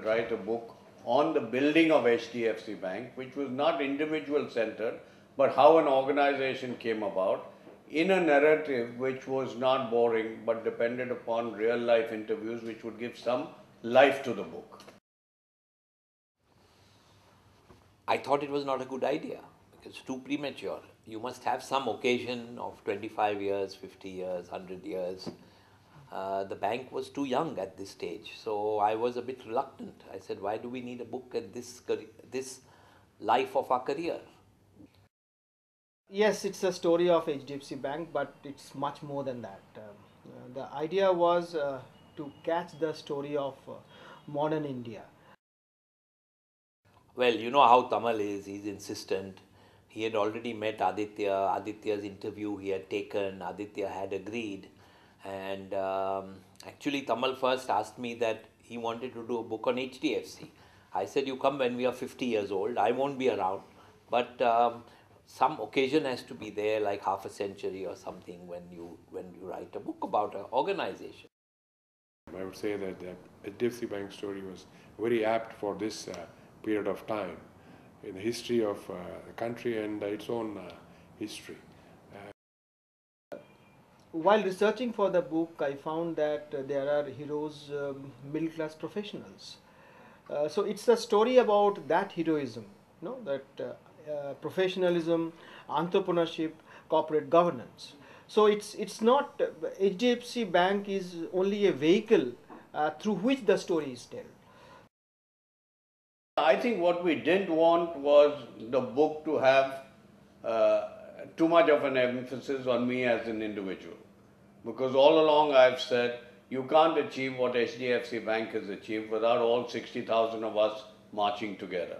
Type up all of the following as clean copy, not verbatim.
write a book on the building of HDFC Bank, which was not individual centered, but how an organization came about in a narrative which was not boring but depended upon real life interviews which would give some life to the book. I thought it was not a good idea because it's too premature. You must have some occasion of 25 years, 50 years, 100 years. The bank was too young at this stage, so I was a bit reluctant. I said, why do we need a book at this life of our career? Yes, it's a story of HDFC Bank, but it's much more than that. The idea was to catch the story of modern India. Well, you know how Tamal is, he's insistent. He had already met Aditya. Aditya's interview he had taken, Aditya had agreed. And actually, Tamal first asked me that he wanted to do a book on HDFC. I said, you come when we are 50 years old, I won't be around. But some occasion has to be there, like half a century or something, when you write a book about an organization. I would say that the HDFC Bank story was very apt for this period of time in the history of the country and its own history. While researching for the book, I found that there are heroes, middle class professionals. So it's a story about that heroism, that professionalism, entrepreneurship, corporate governance. So it's not HDFC Bank is only a vehicle through which the story is told. I think what we didn't want was the book to have too much of an emphasis on me as an individual. Because all along I've said, you can't achieve what HDFC Bank has achieved without all 60,000 of us marching together.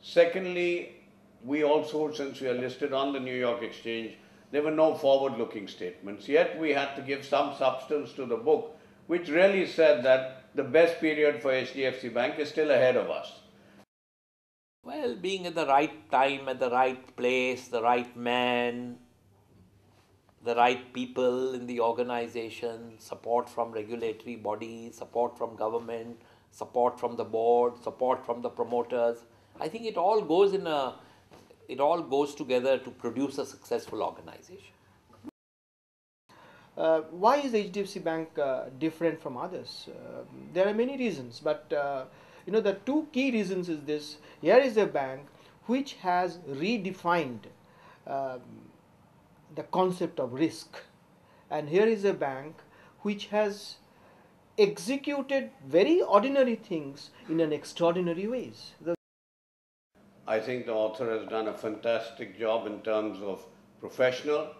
Secondly, we also, since we are listed on the New York Exchange, there were no forward-looking statements. Yet we had to give some substance to the book, which really said that the best period for HDFC Bank is still ahead of us. Well, being at the right time, at the right place, the right man, the right people in the organization, support from regulatory bodies, support from government, support from the board, support from the promoters. I think it all goes together to produce a successful organization. Why is HDFC Bank different from others? There are many reasons, but the two key reasons is this. Here is a bank which has redefined the concept of risk, and here is a bank which has executed very ordinary things in an extraordinary ways. I think the author has done a fantastic job in terms of professional,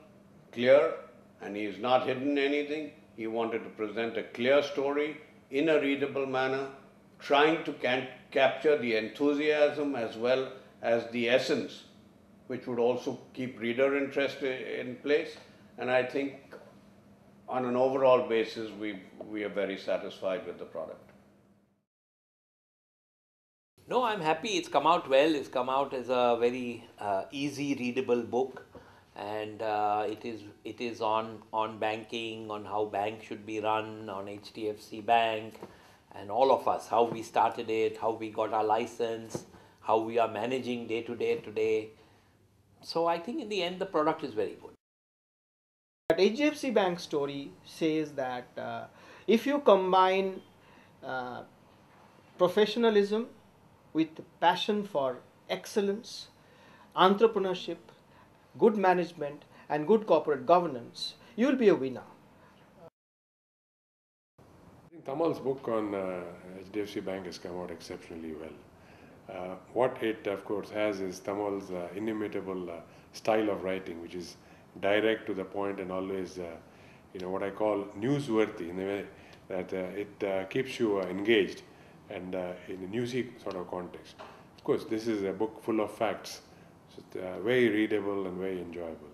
clear, and he has not hidden anything. He wanted to present a clear story in a readable manner, trying to capture the enthusiasm as well as the essence, which would also keep reader interest in place. And I think on an overall basis, we are very satisfied with the product. No, I'm happy it's come out well. It's come out as a very easy readable book, and it is on banking, on how bank should be run, on HDFC Bank, and all of us, how we started it, how we got our license, how we are managing day to day today. So I think in the end the product is very good. But HDFC Bank story says that if you combine professionalism with passion for excellence, entrepreneurship, good management, and good corporate governance, you will be a winner. I think Tamal's book on HDFC Bank has come out exceptionally well. What it, of course, has is Tamal's inimitable style of writing, which is direct to the point and always, what I call newsworthy, in the way that it keeps you engaged and in a newsy sort of context. Of course, this is a book full of facts, so it's very readable and very enjoyable.